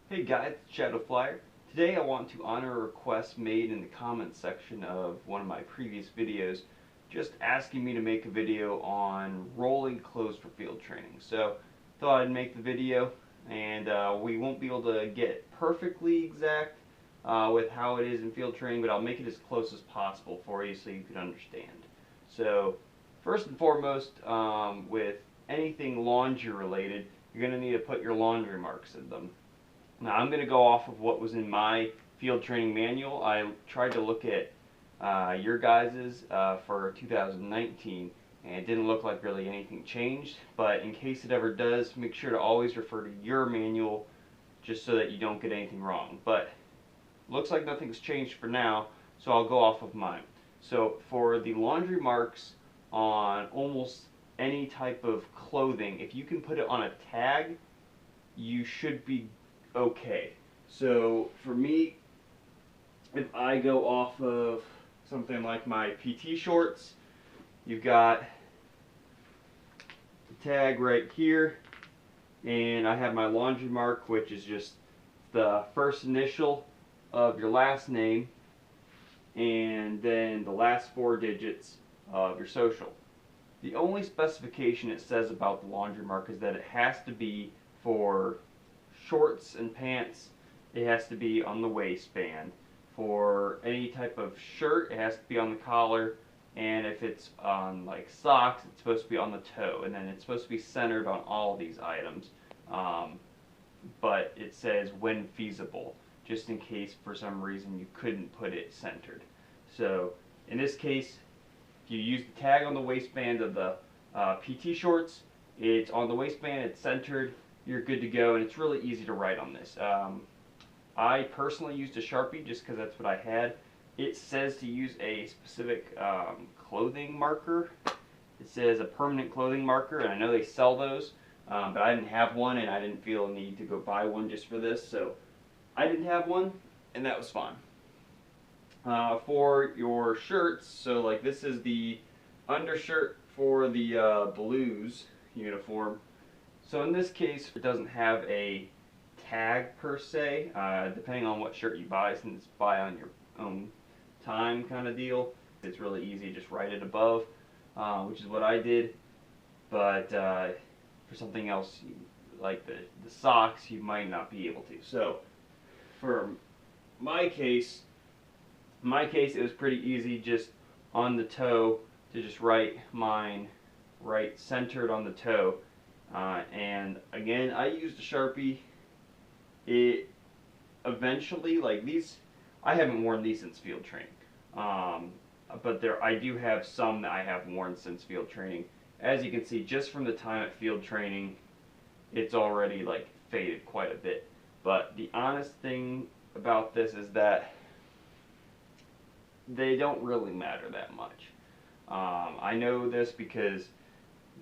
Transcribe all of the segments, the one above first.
Hey guys, it's ShadowFlyer. Today I want to honor a request made in the comments section of one of my previous videos, just asking me to make a video on rolling clothes for field training. So thought I'd make the video, and we won't be able to get perfectly exact with how it is in field training, but I'll make it as close as possible for you so you can understand. So first and foremost, with anything laundry related, you're going to need to put your laundry marks in them. Now I'm going to go off of what was in my field training manual. I tried to look at your guys's for 2019, and it didn't look like really anything changed. But in case it ever does, make sure to always refer to your manual just so that you don't get anything wrong. But looks like nothing's changed for now, so I'll go off of mine. So for the laundry marks on almost any type of clothing, if you can put it on a tag, you should be okay. So for me, if I go off of something like my PT shorts, you've got the tag right here, and I have my laundry mark, which is just the first initial of your last name and then the last 4 digits of your social. The only specification it says about the laundry mark is that it has to be for shorts and pants. It has to be on the waistband. For any type of shirt, it has to be on the collar, and if it's on like socks, it's supposed to be on the toe, and then it's supposed to be centered on all these items. But it says when feasible, just in case for some reason you couldn't put it centered. So in this case, if you use the tag on the waistband of the PT shorts, it's on the waistband, it's centered, you're good to go, and it's really easy to write on this. I personally used a Sharpie just because that's what I had. It says to use a specific clothing marker. It says a permanent clothing marker, and I know they sell those, but I didn't have one, and I didn't feel a need to go buy one just for this, so I didn't have one, and that was fine. For your shirts, so like this is the undershirt for the Blues uniform. So in this case, it doesn't have a tag per se, depending on what shirt you buy, since it's buy on your own time kind of deal. It's really easy to just write it above, which is what I did. But for something else, like the socks, you might not be able to. So for my case, it was pretty easy, just on the toe, to just write mine right centered on the toe. And again, I used a Sharpie. It eventually, like these, I haven't worn these since field training. But I do have some that I have worn since field training. As you can see, just from the time at field training, it's already like faded quite a bit. But the honest thing about this is that they don't really matter that much. I know this because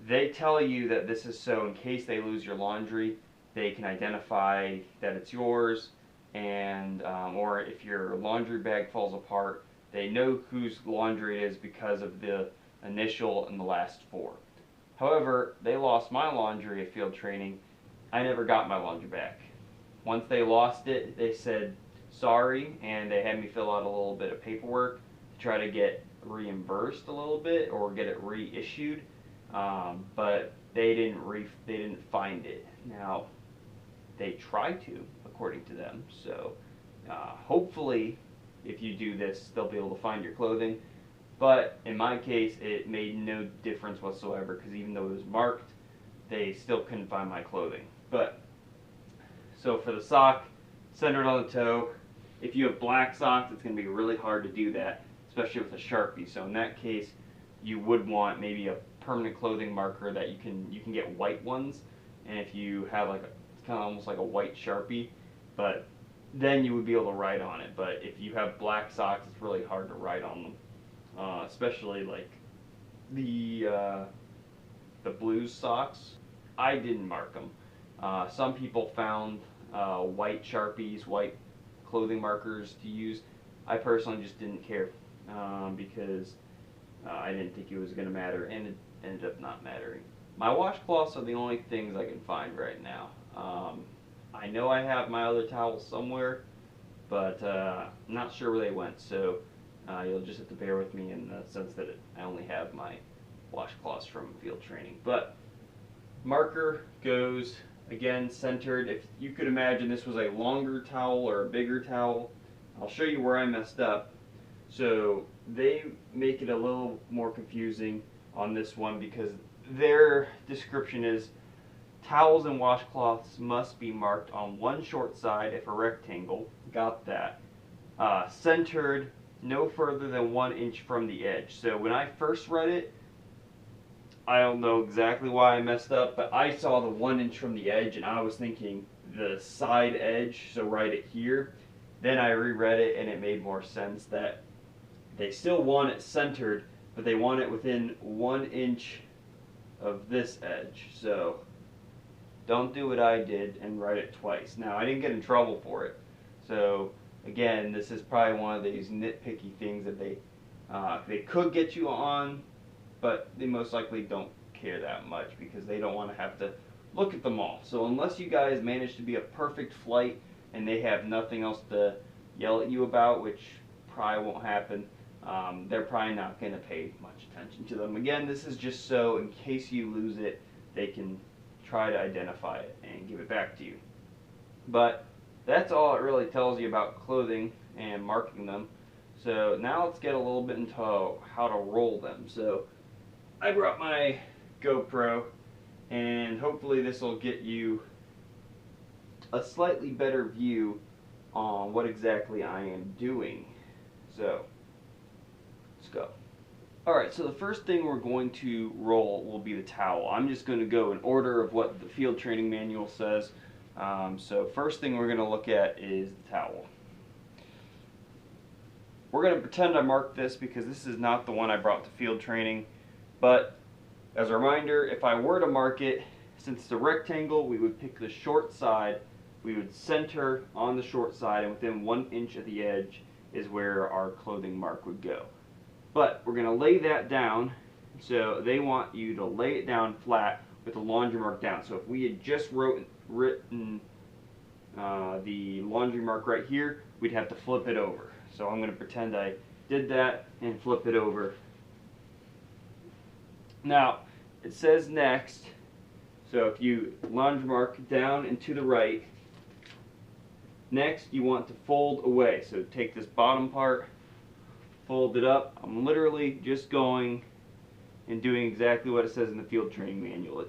they tell you that this is so in case they lose your laundry, they can identify that it's yours, and or if your laundry bag falls apart, they know whose laundry it is because of the initial and the last 4. However, they lost my laundry at field training. I never got my laundry back. Once they lost it, they said sorry, and they had me fill out a little bit of paperwork to try to get reimbursed a little bit or get it reissued. But they didn't find it. Now, they tried to, according to them. So hopefully, if you do this, they'll be able to find your clothing. But in my case, it made no difference whatsoever, because even though it was marked, they still couldn't find my clothing. But so for the sock, centered on the toe. If you have black socks, it's going to be really hard to do that, especially with a Sharpie. So in that case, you would want maybe a permanent clothing marker that you can get white ones, and if you have like it's kind of almost like a white Sharpie, but then you would be able to write on it. But if you have black socks, it's really hard to write on them, especially like the Blues socks. I didn't mark them. Some people found white Sharpies, white clothing markers to use. I personally just didn't care because I didn't think it was going to matter, and it ended up not mattering. My washcloths are the only things I can find right now. I know I have my other towels somewhere, but I'm not sure where they went, so you'll just have to bear with me in the sense that I only have my washcloths from field training. But marker goes, again, centered. If you could imagine this was a longer towel or a bigger towel, I'll show you where I messed up. So they make it a little more confusing on this one because their description is towels and washcloths must be marked on one short side if a rectangle. Got that. Centered no further than 1 inch from the edge. So when I first read it, I don't know exactly why I messed up, but I saw the 1 inch from the edge and I was thinking the side edge, so right at here. Then I reread it and it made more sense that they still want it centered, but they want it within 1 inch of this edge. So don't do what I did and write it twice. Now, I didn't get in trouble for it. So again, this is probably one of these nitpicky things that they could get you on, but they most likely don't care that much because they don't want to have to look at them all. So unless you guys manage to be a perfect flight and they have nothing else to yell at you about, which probably won't happen, they're probably not going to pay much attention to them. Again, this is just so in case you lose it, they can try to identify it and give it back to you. But that's all it really tells you about clothing and marking them. So now let's get a little bit into how to roll them. So I brought my GoPro, and hopefully this will get you a slightly better view on what exactly I am doing. So let's go. Alright, so the first thing we're going to roll will be the towel. I'm just going to go in order of what the field training manual says. So first thing we're going to look at is the towel. We're going to pretend I marked this because this is not the one I brought to field training. But as a reminder, if I were to mark it, since it's a rectangle, we would pick the short side. We would center on the short side, and within 1 inch of the edge is where our clothing mark would go. But we're going to lay that down, so they want you to lay it down flat with the laundry mark down. So if we had just written the laundry mark right here, we'd have to flip it over. So I'm going to pretend I did that and flip it over. Now, it says next, so if you laundry mark down and to the right, next you want to fold away. So take this bottom part, fold it up. I'm literally just going and doing exactly what it says in the field training manual.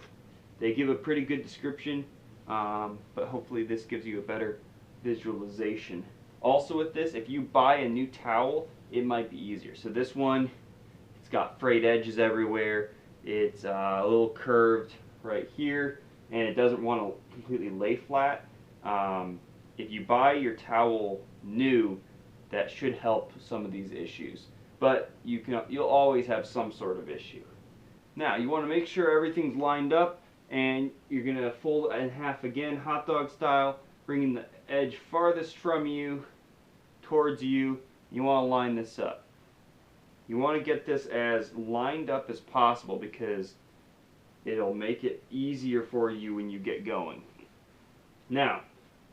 They give a pretty good description, but hopefully this gives you a better visualization. Also with this, if you buy a new towel, it might be easier. So this one, it's got frayed edges everywhere. It's a little curved right here, and it doesn't want to completely lay flat. If you buy your towel new, that should help some of these issues. But you'll always have some sort of issue. Now, you want to make sure everything's lined up, and you're going to fold it in half again, hot dog style, bringing the edge farthest from you towards you. You want to line this up. You want to get this as lined up as possible because it'll make it easier for you when you get going. Now,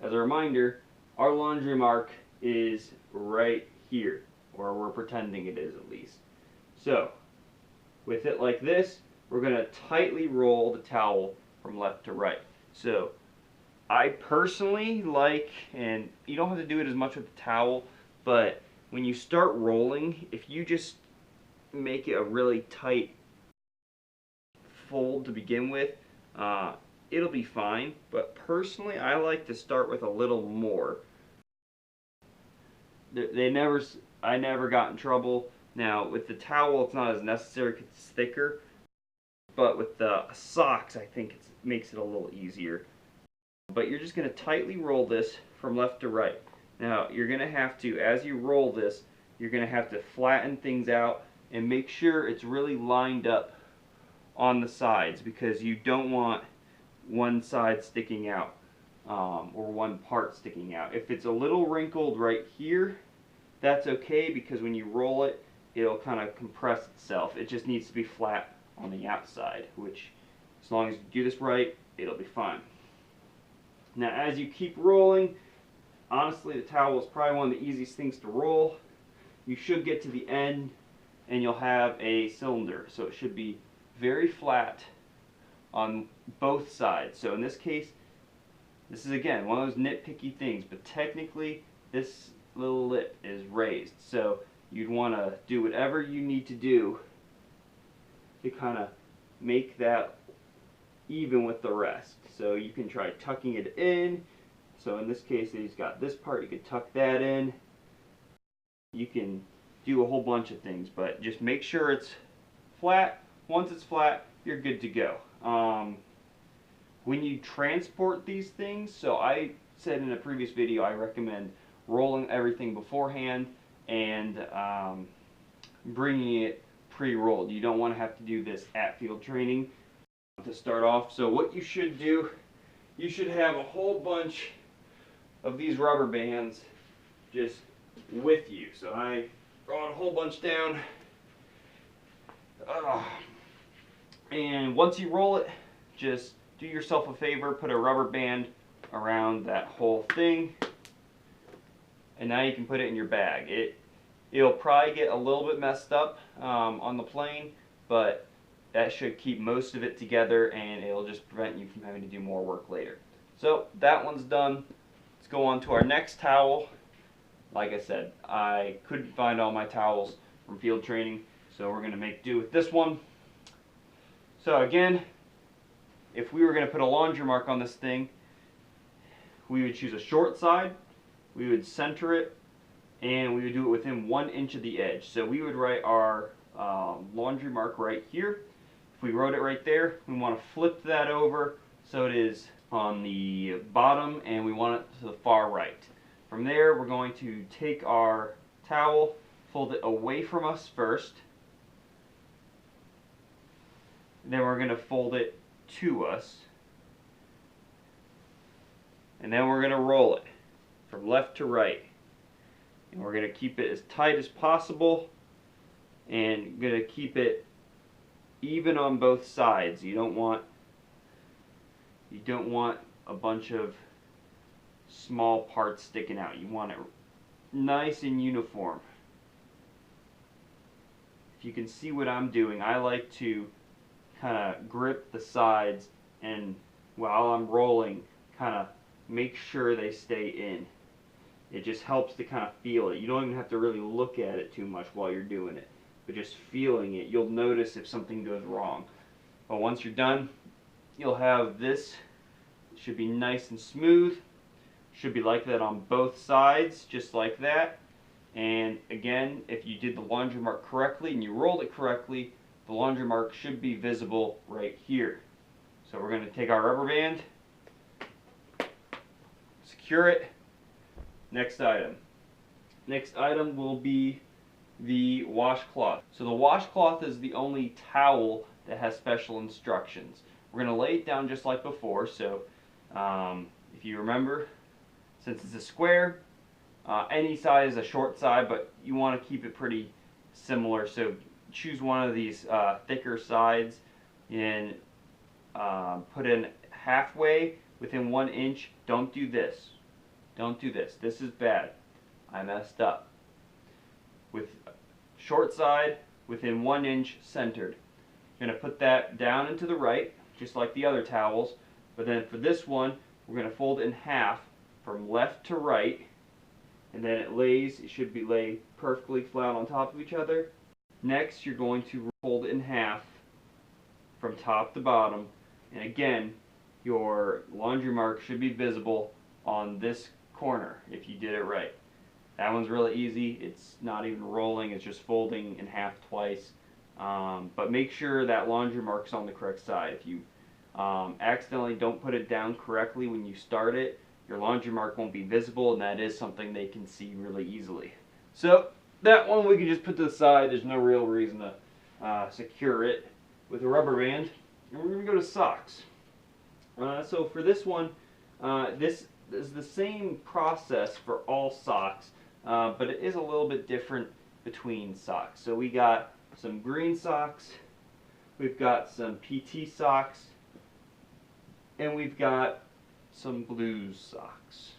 as a reminder, our laundry mark is right here, or we're pretending it is at least. So, with it like this, we're going to tightly roll the towel from left to right. So, I personally like, and you don't have to do it as much with the towel, but when you start rolling, if you just make it a really tight fold to begin with, it'll be fine. But personally, I like to start with a little more. I never got in trouble. Now with the towel, it's not as necessary because it's thicker. But with the socks, I think it makes it a little easier. But you're just going to tightly roll this from left to right. Now you're going to have to, as you roll this, you're going to have to flatten things out and make sure it's really lined up on the sides, because you don't want one side sticking out or one part sticking out. If it's a little wrinkled right here, that's okay, because when you roll it, it'll kind of compress itself. It just needs to be flat on the outside, which as long as you do this right, it'll be fine. Now as you keep rolling, honestly the towel is probably one of the easiest things to roll. You should get to the end and you'll have a cylinder. So it should be very flat on both sides. So in this case, this is again one of those nitpicky things, but technically this little lip is raised. So you'd want to do whatever you need to do to kind of make that even with the rest. So you can try tucking it in. So in this case, he's got this part, you can tuck that in. You can do a whole bunch of things, but just make sure it's flat. Once it's flat, you're good to go. When you transport these things, so I said in a previous video, I recommend rolling everything beforehand and bringing it pre-rolled. You don't want to have to do this at field training to start off. So what you should do, you should have a whole bunch of these rubber bands just with you. So I brought a whole bunch down. And once you roll it, just do yourself a favor, put a rubber band around that whole thing, and now you can put it in your bag. It'll probably get a little bit messed up on the plane, but that should keep most of it together and it'll just prevent you from having to do more work later. So that one's done. Let's go on to our next towel. Like I said, I couldn't find all my towels from field training, so we're going to make do with this one. So again, if we were going to put a laundry mark on this thing, we would choose a short side, we would center it, and we would do it within 1 inch of the edge. So we would write our laundry mark right here. If we wrote it right there, we want to flip that over so it is on the bottom and we want it to the far right. From there, we're going to take our towel, fold it away from us first, then we're going to fold it to us, and then we're going to roll it from left to right. And we're going to keep it as tight as possible and going to keep it even on both sides. You don't want a bunch of small parts sticking out. You want it nice and uniform. If you can see what I'm doing, I like to kind of grip the sides and while I'm rolling kind of make sure they stay in. It just helps to kind of feel it. You don't even have to really look at it too much while you're doing it, but just feeling it, you'll notice if something goes wrong. But once you're done, you'll have this. It should be nice and smooth. Should be like that on both sides, just like that. And again, if you did the laundry mark correctly and you rolled it correctly, the laundry mark should be visible right here. So we're going to take our rubber band, secure it. Next item. Next item will be the washcloth. So the washcloth is the only towel that has special instructions. We're going to lay it down just like before. So if you remember, since it's a square, any side is a short side, but you want to keep it pretty similar. So choose one of these thicker sides and put in halfway within 1 inch. Don't do this. Don't do this. This is bad. I messed up. With short side within 1 inch centered. You're going to put that down and to the right, just like the other towels. But then for this one, we're going to fold it in half from left to right. And then it should be laid perfectly flat on top of each other. Next, you're going to fold it in half from top to bottom. And again, your laundry mark should be visible on this corner if you did it right. That one's really easy. It's not even rolling, it's just folding in half twice. But make sure that laundry mark's on the correct side. If you accidentally don't put it down correctly when you start it, your laundry mark won't be visible, and that is something they can see really easily. So that one we can just put to the side. There's no real reason to secure it with a rubber band. And we're going to go to socks. So for this one, this is the same process for all socks, but it is a little bit different between socks. So we got some green socks, we've got some PT socks, and we've got some blues socks.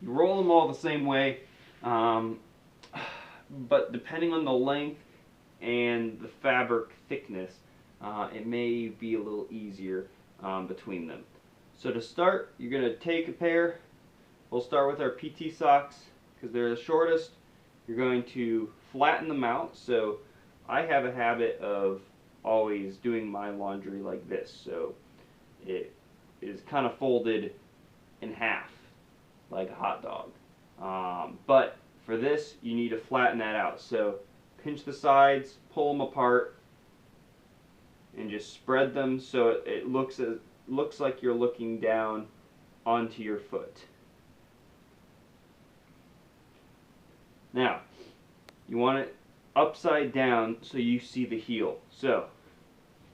You roll them all the same way, but depending on the length and the fabric thickness, it may be a little easier between them. So to start, you're going to take a pair. We'll start with our PT socks because they're the shortest. You're going to flatten them out. So I have a habit of always doing my laundry like this. So it is kind of folded in half like a hot dog. But for this, you need to flatten that out. So pinch the sides, pull them apart, and just spread them so it looks like you're looking down onto your foot. Now, you want it upside down so you see the heel. So,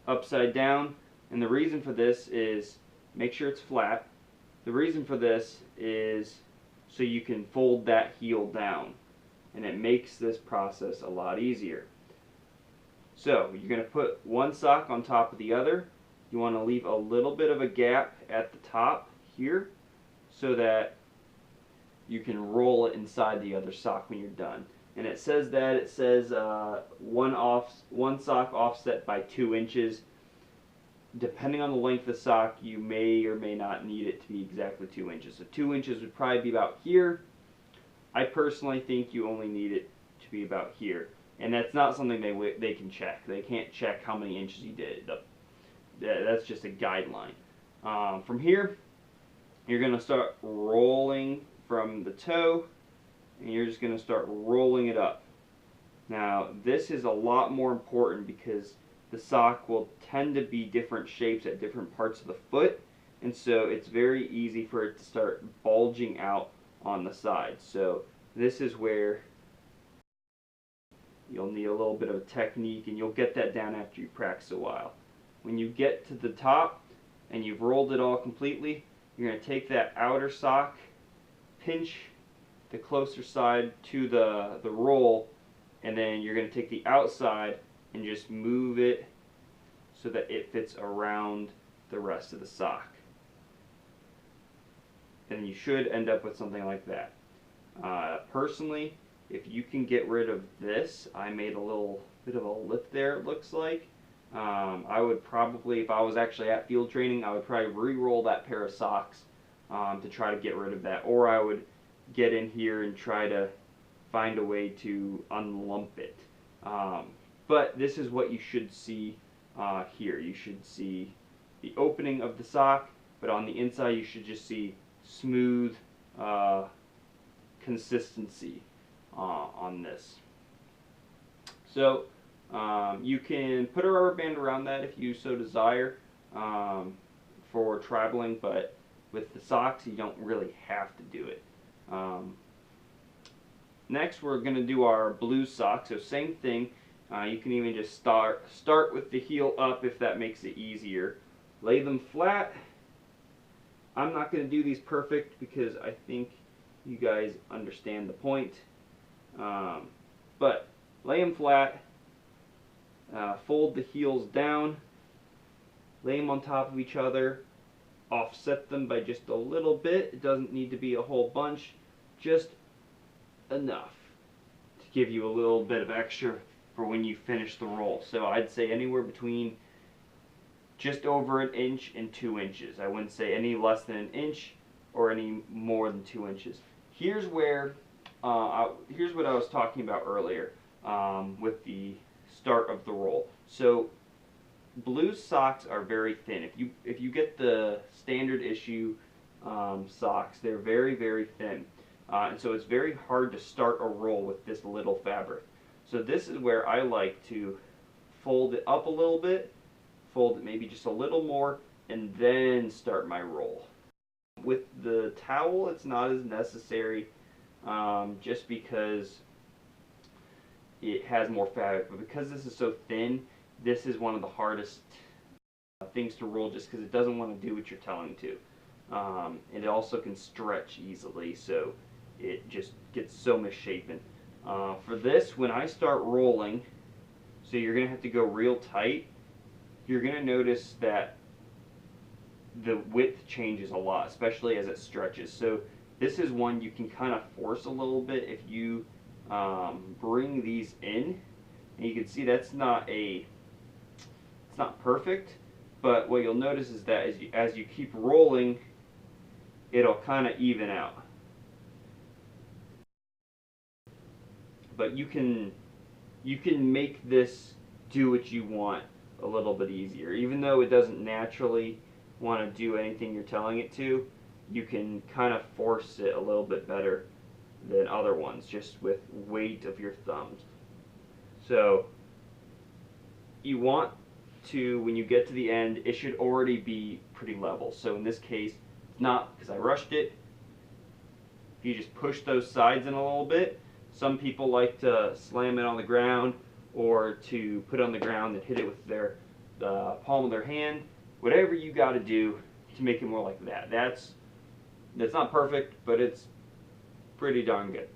upside down, and the reason for this is make sure it's flat. The reason for this is so you can fold that heel down, and it makes this process a lot easier. So you're going to put one sock on top of the other. You want to leave a little bit of a gap at the top here so that you can roll it inside the other sock when you're done. And it says one sock offset by 2 inches. Depending on the length of the sock, you may or may not need it to be exactly 2 inches. So 2 inches would probably be about here. I personally think you only need it to be about here. And that's not something they can check. They can't check how many inches you did. That's just a guideline. From here, you're going to start rolling from the toe, and you're just going to start rolling it up. Now, this is a lot more important because the sock will tend to be different shapes at different parts of the foot, and so it's very easy for it to start bulging out on the side. So this is where you'll need a little bit of a technique, and you'll get that down after you practice a while. When you get to the top and you've rolled it all completely, you're going to take that outer sock, pinch the closer side to the roll, and then you're going to take the outside and just move it so that it fits around the rest of the sock. And you should end up with something like that. Personally, if you can get rid of this, I made a little bit of a lip there, it looks like. I would probably, if I was actually at field training, I would probably re-roll that pair of socks to try to get rid of that. Or I would get in here and try to find a way to unlump it. But this is what you should see here. You should see the opening of the sock, but on the inside you should just see smooth consistency on this. So you can put a rubber band around that if you so desire for traveling, but with the socks you don't really have to do it. Next we're going to do our blue sock. So same thing. You can even just start with the heel up if that makes it easier. Lay them flat. I'm not going to do these perfect because I think you guys understand the point. But lay them flat. Fold the heels down. Lay them on top of each other. Offset them by just a little bit. It doesn't need to be a whole bunch. Just enough to give you a little bit of extra for when you finish the roll. So I'd say anywhere between just over 1 inch and 2 inches. I wouldn't say any less than 1 inch or any more than 2 inches. Here's where here's what I was talking about earlier with the start of the roll. So blue socks are very thin. If you get the standard issue socks, they're very, very thin. And so it's very hard to start a roll with this little fabric. So this is where I like to fold it up a little bit, fold it maybe just a little more, and then start my roll. With the towel, it's not as necessary just because it has more fabric. But because this is so thin, this is one of the hardest things to roll just because it doesn't want to do what you're telling it to. It also can stretch easily, so it just gets so misshapen. For this, when I start rolling, so you're going to have to go real tight, you're going to notice that the width changes a lot, especially as it stretches. So this is one you can kind of force a little bit if you bring these in, and you can see it's not perfect, but what you'll notice is that as you keep rolling, it'll kind of even out. But you can make this do what you want a little bit easier. Even though it doesn't naturally want to do anything you're telling it to, you can kind of force it a little bit better than other ones, just with weight of your thumbs. So you want to, when you get to the end, it should already be pretty level. So in this case, it's not, because I rushed it. If you just push those sides in a little bit, some people like to slam it on the ground or to put it on the ground and hit it with their palm of their hand. Whatever you got to do to make it more like that. That's not perfect, but it's pretty darn good,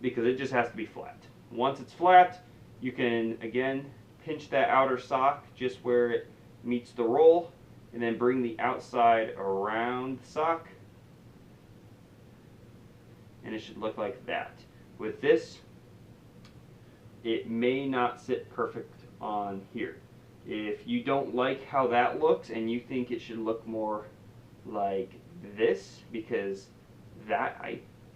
because it just has to be flat. Once it's flat, you can again pinch that outer sock just where it meets the roll, and then bring the outside around the sock, and it should look like that. With this, it may not sit perfect on here. If you don't like how that looks and you think it should look more like this, because that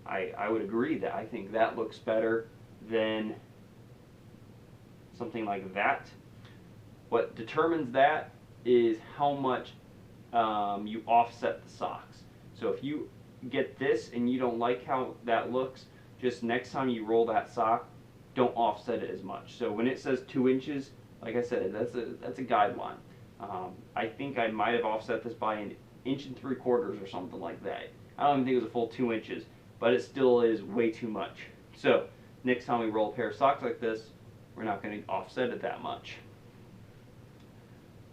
I would agree that I think that looks better than something like that. What determines that is how much you offset the socks. So if you get this and you don't like how that looks, just next time you roll that sock, don't offset it as much. So when it says 2 inches, like I said, that's a guideline. I think I might have offset this by 1 3/4 inches or something like that. I don't even think it was a full 2 inches, but it still is way too much. So next time we roll a pair of socks like this, we're not going to offset it that much.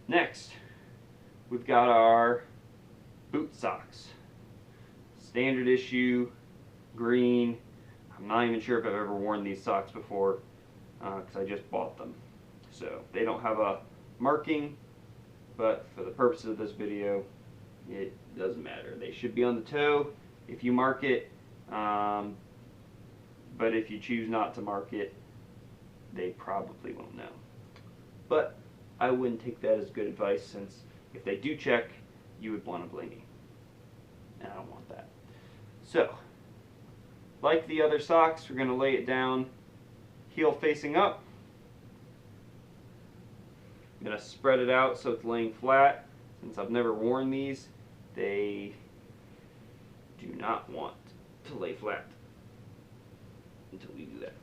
Next, we've got our boot socks. Standard issue, green. I'm not even sure if I've ever worn these socks before, because I just bought them. So they don't have a marking, but for the purposes of this video, it doesn't matter. They should be on the toe if you mark it, but if you choose not to mark it, they probably won't know. But I wouldn't take that as good advice, since if they do check, you would want to blame me, and I don't want that. So, like the other socks, we're going to lay it down heel facing up. I'm going to spread it out so it's laying flat. Since I've never worn these, they do not want to lay flat until we do that.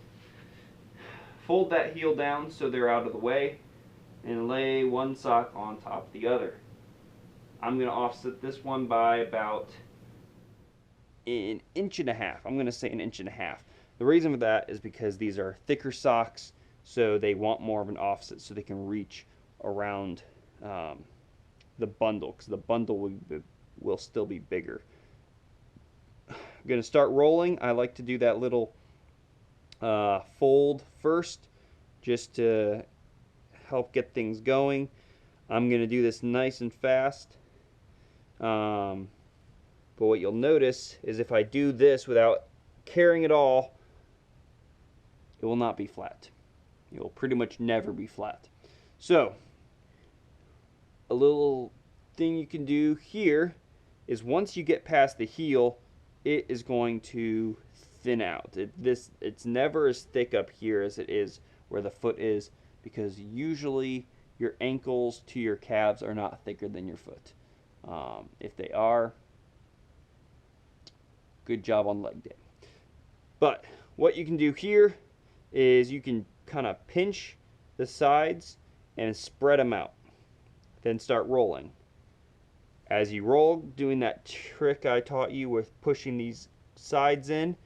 Fold that heel down so they're out of the way, and lay one sock on top of the other. I'm going to offset this one by about 1.5 inches. I'm going to say 1.5 inches. The reason for that is because these are thicker socks, so they want more of an offset so they can reach around the bundle, because the bundle will still be bigger. I'm going to start rolling. I like to do that little fold first, just to help get things going. I'm going to do this nice and fast. But what you'll notice is if I do this without caring at all, it will not be flat. It will pretty much never be flat. So, a little thing you can do here is once you get past the heel, it is going to thin out. It's never as thick up here as it is where the foot is, because usually your ankles to your calves are not thicker than your foot. If they are, good job on leg day. But what you can do here is you can kind of pinch the sides and spread them out. Then start rolling. As you roll, doing that trick I taught you with pushing these sides in,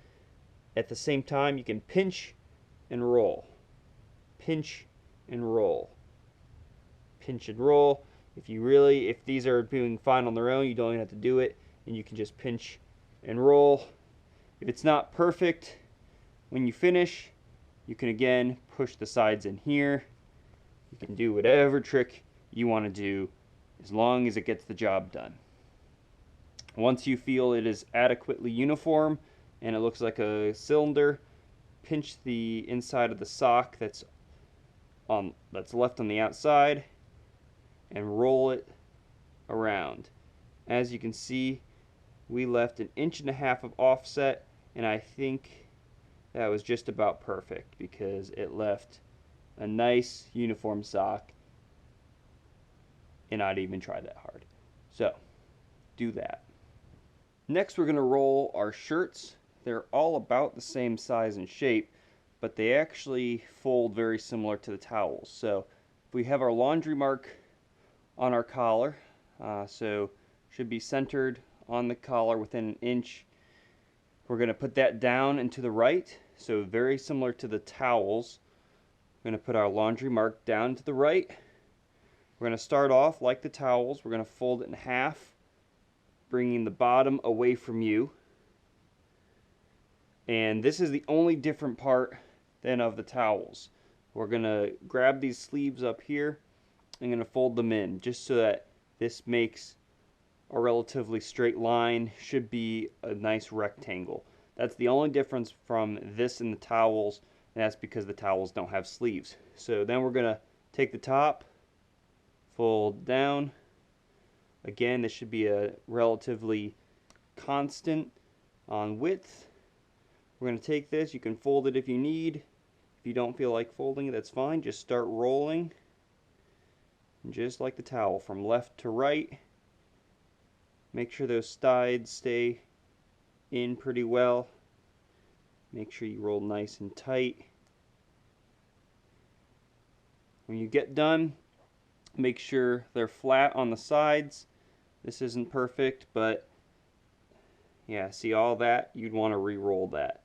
at the same time you can pinch and roll. Pinch and roll. Pinch and roll. If these are doing fine on their own, you don't even have to do it, and you can just pinch and roll. If it's not perfect, when you finish, you can again push the sides in here. You can do whatever trick you want to do as long as it gets the job done. Once you feel it is adequately uniform and it looks like a cylinder, pinch the inside of the sock that's left on the outside and roll it around. As you can see, we left 1.5 inches of offset, and I think that was just about perfect because it left a nice uniform sock and not even try that hard. So do that. Next, we're going to roll our shirts. They're all about the same size and shape, but they actually fold very similar to the towels. So if we have our laundry mark on our collar, so should be centered on the collar within 1 inch. We're going to put that down and to the right, so very similar to the towels. We're going to put our laundry mark down to the right. We're going to start off like the towels. We're going to fold it in half, bringing the bottom away from you. And this is the only different part than of the towels. We're going to grab these sleeves up here. I'm going to fold them in just so that this makes a relatively straight line, should be a nice rectangle. That's the only difference from this and the towels, and that's because the towels don't have sleeves. So then we're going to take the top, fold down. Again, this should be a relatively constant on width. We're going to take this, you can fold it if you need. If you don't feel like folding it, that's fine. Just start rolling. And just like the towel, from left to right. Make sure those sides stay in pretty well. Make sure you roll nice and tight. When you get done, make sure they're flat on the sides. This isn't perfect, but yeah, see all that? You'd want to re-roll that.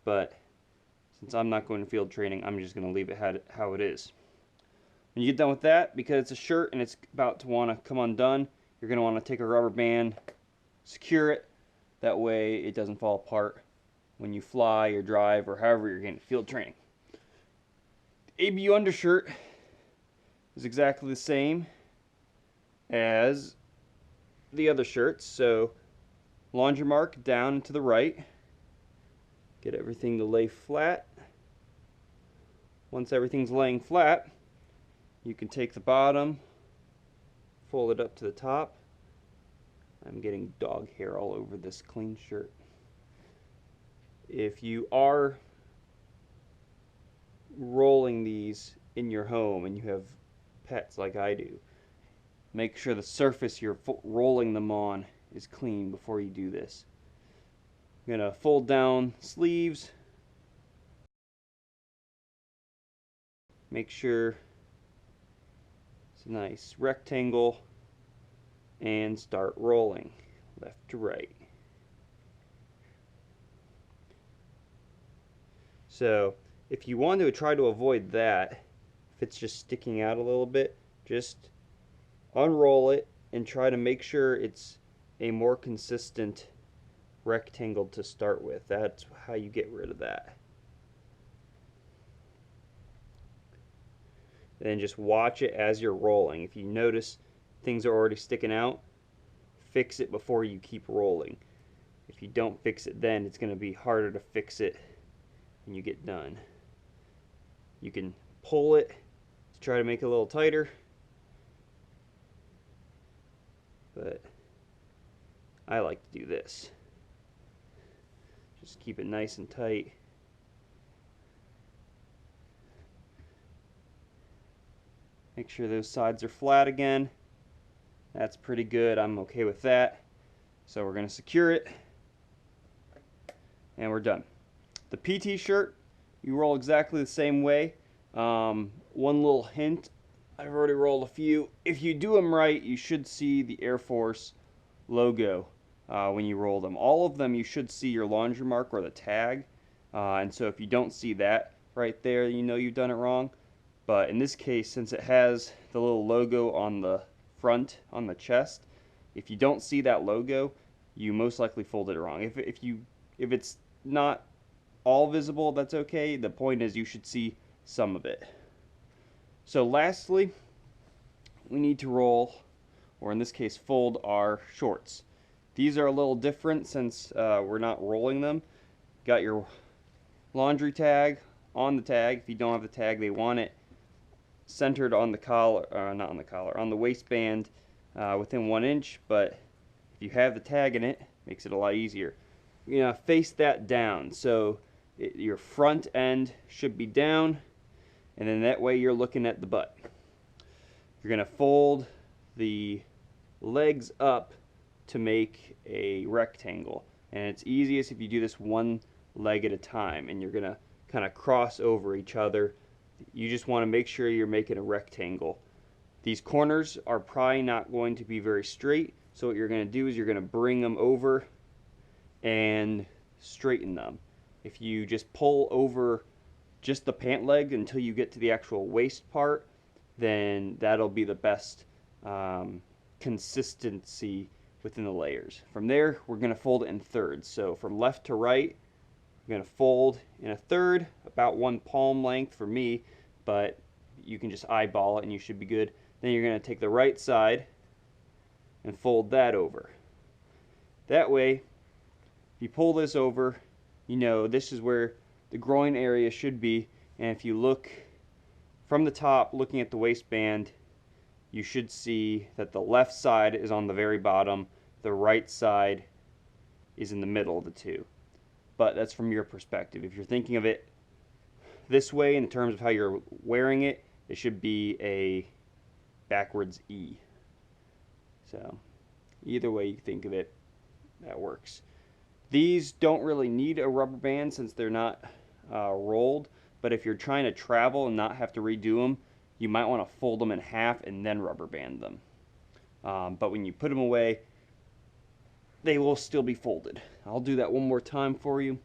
But since I'm not going to field training, I'm just going to leave it how it is. When you get done with that, because it's a shirt and it's about to want to come undone, you're going to want to take a rubber band, secure it, that way it doesn't fall apart when you fly or drive or however you're getting field training. The ABU undershirt is exactly the same as the other shirts, so laundry mark down to the right, get everything to lay flat. Once everything's laying flat, you can take the bottom, fold it up to the top. I'm getting dog hair all over this clean shirt. If you are rolling these in your home and you have pets like I do, make sure the surface you're rolling them on is clean before you do this. I'm going to fold down sleeves. Make sure it's a nice rectangle. And start rolling left to right. So if you want to try to avoid that, if it's just sticking out a little bit, just unroll it and try to make sure it's a more consistent rectangle to start with. That's how you get rid of that. Then just watch it as you're rolling. If you notice things are already sticking out, fix it before you keep rolling. If you don't fix it then, it's going to be harder to fix it when you get done. You can pull it to try to make it a little tighter, but I like to do this. Just keep it nice and tight. Make sure those sides are flat again. That's pretty good. I'm okay with that. So we're going to secure it. And we're done. The PT shirt, you roll exactly the same way. One little hint, I've already rolled a few. If you do them right, you should see the Air Force logo when you roll them. All of them, you should see your laundry mark or the tag. And so if you don't see that right there, you know you've done it wrong. But in this case, since it has the little logo on the front, on the chest, if you don't see that logo, you most likely folded it wrong. If it's not all visible, that's okay. The point is you should see some of it. So lastly, we need to roll or in this case fold, our shorts. These are a little different since we're not rolling them. Got your laundry tag on the tag. If you don't have the tag, they want it centered on the collar, not on the collar, on the waistband within 1 inch, but if you have the tag in it, it makes it a lot easier. You're going to face that down, so your front end should be down, and then that way you're looking at the butt. You're going to fold the legs up to make a rectangle, and it's easiest if you do this one leg at a time, and you're going to kind of cross over each other. You just want to make sure you're making a rectangle. These corners are probably not going to be very straight, so what you're going to do is you're going to bring them over and straighten them. If you just pull over just the pant leg until you get to the actual waist part, then that'll be the best consistency within the layers. From there, we're going to fold it in thirds. So from left to right, we're going to fold in a third, about 1 palm length for me, but you can just eyeball it and you should be good. Then you're going to take the right side and fold that over. That way, if you pull this over, you know this is where the groin area should be, and if you look from the top, looking at the waistband, you should see that the left side is on the very bottom, the right side is in the middle of the two. But that's from your perspective. If you're thinking of it this way in terms of how you're wearing it, it should be a backwards E. So either way you think of it, that works. These don't really need a rubber band since they're not rolled, but if you're trying to travel and not have to redo them, you might want to fold them in half and then rubber band them. But when you put them away, they will still be folded. I'll do that one more time for you.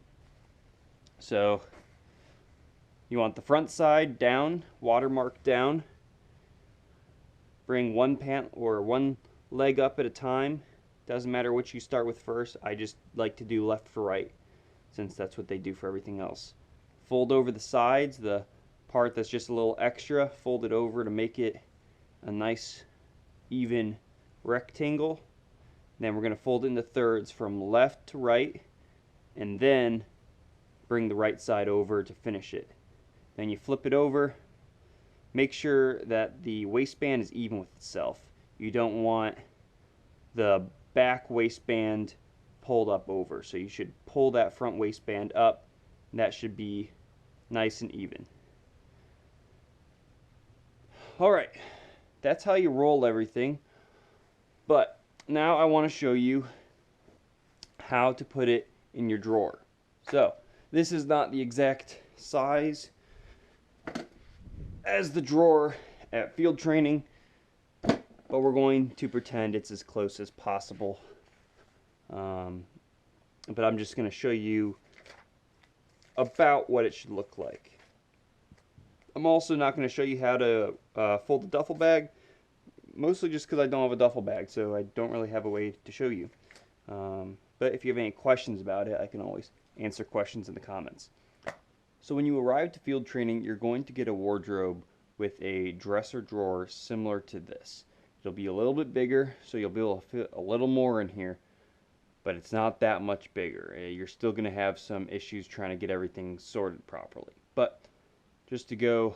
So you want the front side down, watermark down. Bring one pant or one leg up at a time. Doesn't matter which you start with first. I just like to do left for right since that's what they do for everything else. Fold over the sides, the part that's just a little extra, fold it over to make it a nice even rectangle. Then we're going to fold it into thirds from left to right, and then bring the right side over to finish it. Then you flip it over. Make sure that the waistband is even with itself. You don't want the back waistband pulled up over, so you should pull that front waistband up. That should be nice and even. Alright, that's how you roll everything, but now I want to show you how to put it in your drawer. So this is not the exact size as the drawer at field training, but we're going to pretend it's as close as possible. But I'm just going to show you about what it should look like. I'm also not going to show you how to fold the duffel bag, mostly just because I don't have a duffel bag, so I don't really have a way to show you. But if you have any questions about it, I can always answer questions in the comments. So when you arrive to field training, you're going to get a wardrobe with a dresser drawer similar to this. It'll be a little bit bigger, so you'll be able to fit a little more in here, but it's not that much bigger. You're still going to have some issues trying to get everything sorted properly. But just to go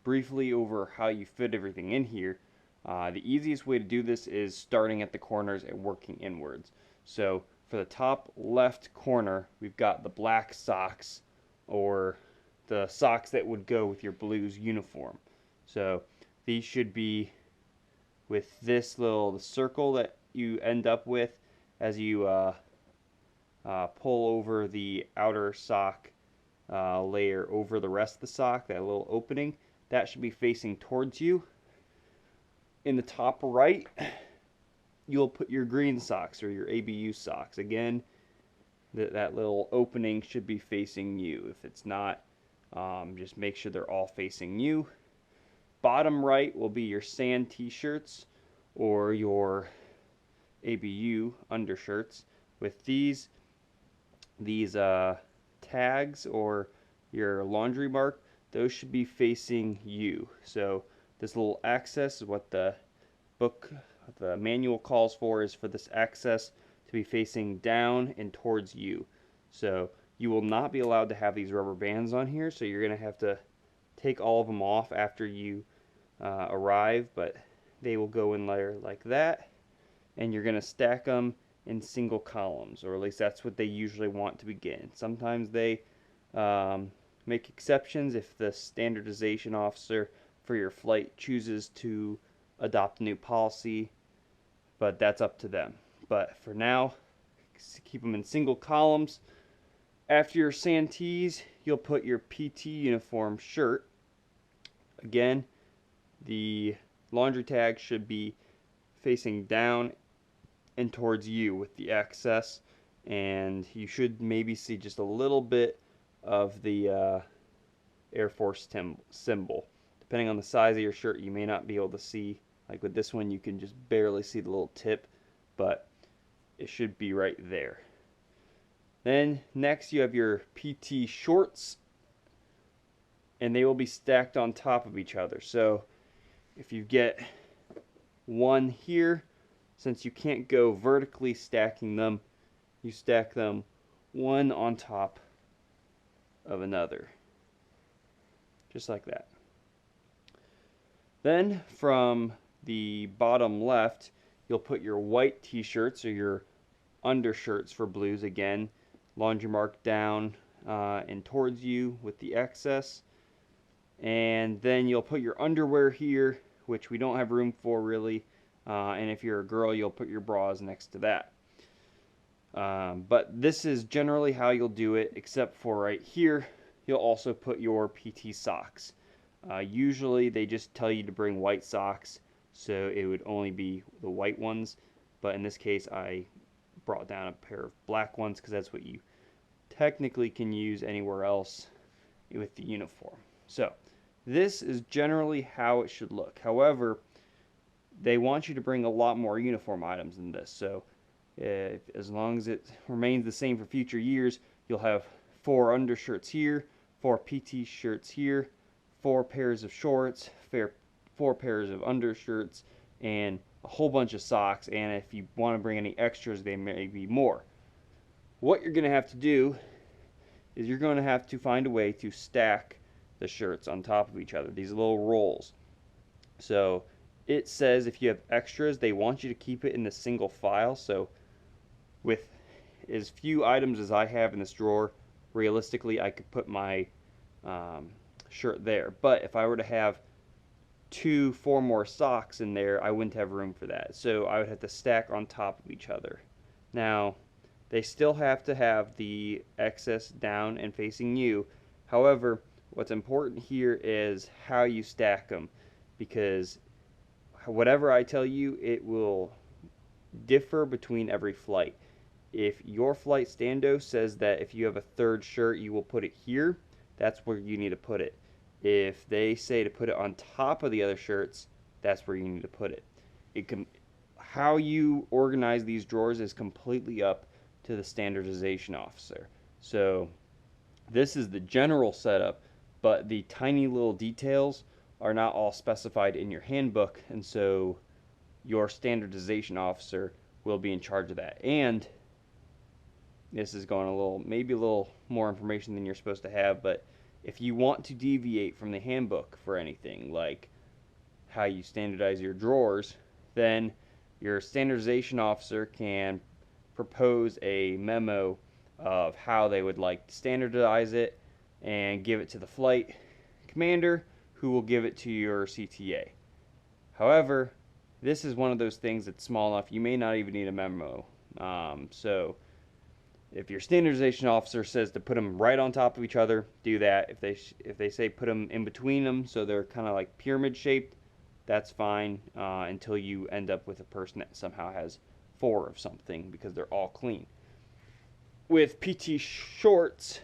briefly over how you fit everything in here, the easiest way to do this is starting at the corners and working inwards. So for the top left corner, we've got the black socks, or the socks that would go with your Blues uniform. So these should be with this little circle that you end up with as you pull over the outer sock layer over the rest of the sock, that little opening. That should be facing towards you. In the top right, you'll put your green socks or your ABU socks. Again, that little opening should be facing you. If it's not, just make sure they're all facing you. Bottom right will be your sand t-shirts or your ABU undershirts. With these tags or your laundry mark, those should be facing you. So this little access is what the book the manual calls for is for this access to be facing down and towards you. So you will not be allowed to have these rubber bands on here, so you're going to have to take all of them off after you arrive, but they will go in there like that, and you're going to stack them in single columns, or at least that's what they usually want to begin. Sometimes they make exceptions if the standardization officer for your flight chooses to adopt a new policy, but that's up to them. But for now, keep them in single columns. After your Santees, you'll put your PT uniform shirt. Again, the laundry tag should be facing down and towards you with the excess, and you should maybe see just a little bit of the Air Force symbol. Depending on the size of your shirt, you may not be able to see. Like with this one, you can just barely see the little tip, but it should be right there. Then next you have your PT shorts, and they will be stacked on top of each other. So if you get one here, since you can't go vertically stacking them, you stack them one on top of another, just like that. Then from the bottom left, you'll put your white t-shirts or your undershirts for blues, again, laundry mark down and towards you with the excess. And then you'll put your underwear here, which we don't have room for really, and if you're a girl, you'll put your bras next to that. But this is generally how you'll do it, except for right here, you'll also put your PT socks. Usually they just tell you to bring white socks, so it would only be the white ones, but in this case I brought down a pair of black ones because that's what you technically can use anywhere else with the uniform. So this is generally how it should look. However, they want you to bring a lot more uniform items than this, so as long as it remains the same for future years, you'll have 4 undershirts here, 4 PT shirts here, 4 pairs of shorts, 4 pairs of undershirts, and a whole bunch of socks, and if you want to bring any extras, they may be more. What you're going to have to do is you're going to have to find a way to stack the shirts on top of each other, these little rolls. So it says if you have extras, they want you to keep it in the single file, so with as few items as I have in this drawer, realistically I could put my shirt there. But if I were to have 4 more socks in there, I wouldn't have room for that. So I would have to stack on top of each other. Now, they still have to have the excess down and facing you. However, what's important here is how you stack them, because whatever I tell you, it will differ between every flight. If your flight stando says that if you have a 3rd shirt, you will put it here, that's where you need to put it. If they say to put it on top of the other shirts, that's where you need to put it. How you organize these drawers is completely up to the standardization officer. So this is the general setup, but the tiny little details are not all specified in your handbook, and so your standardization officer will be in charge of that. And this is going maybe a little more information than you're supposed to have, but if you want to deviate from the handbook for anything, like how you standardize your drawers, then your standardization officer can propose a memo of how they would like to standardize it and give it to the flight commander, who will give it to your CTA. However, this is one of those things that's small enough you may not even need a memo. So if your standardization officer says to put them right on top of each other, do that. If they say put them in between them so they're kind of like pyramid shaped, that's fine, until you end up with a person that somehow has 4 of something because they're all clean. With PT shorts,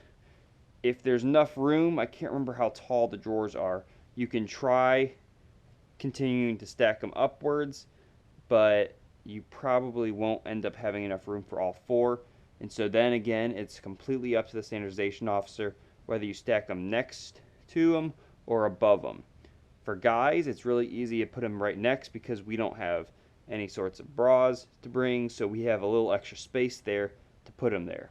if there's enough room, I can't remember how tall the drawers are, you can try continuing to stack them upwards, but you probably won't end up having enough room for all 4. And so then again, it's completely up to the standardization officer whether you stack them next to them or above them. For guys, it's really easy to put them right next because we don't have any sorts of bras to bring, so we have a little extra space there to put them there.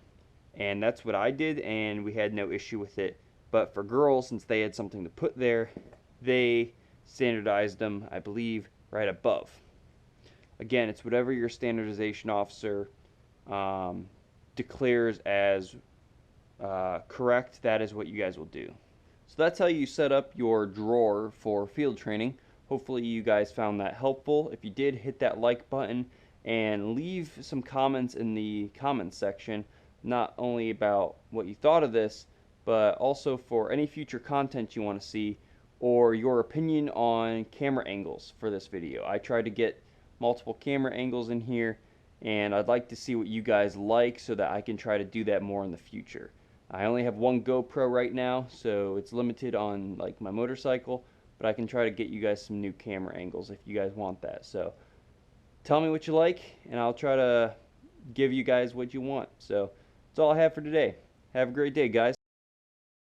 And that's what I did, and we had no issue with it. But for girls, since they had something to put there, they standardized them, I believe, right above. Again, it's whatever your standardization officer declares as correct, that is what you guys will do. So that's how you set up your drawer for field training. Hopefully you guys found that helpful. If you did, hit that like button and leave some comments in the comments section, not only about what you thought of this, but also for any future content you want to see, or your opinion on camera angles for this video. I tried to get multiple camera angles in here, and I'd like to see what you guys like so that I can try to do that more in the future. I only have one GoPro right now, so it's limited on like my motorcycle, but I can try to get you guys some new camera angles if you guys want that. So tell me what you like, and I'll try to give you guys what you want. So that's all I have for today. Have a great day, guys.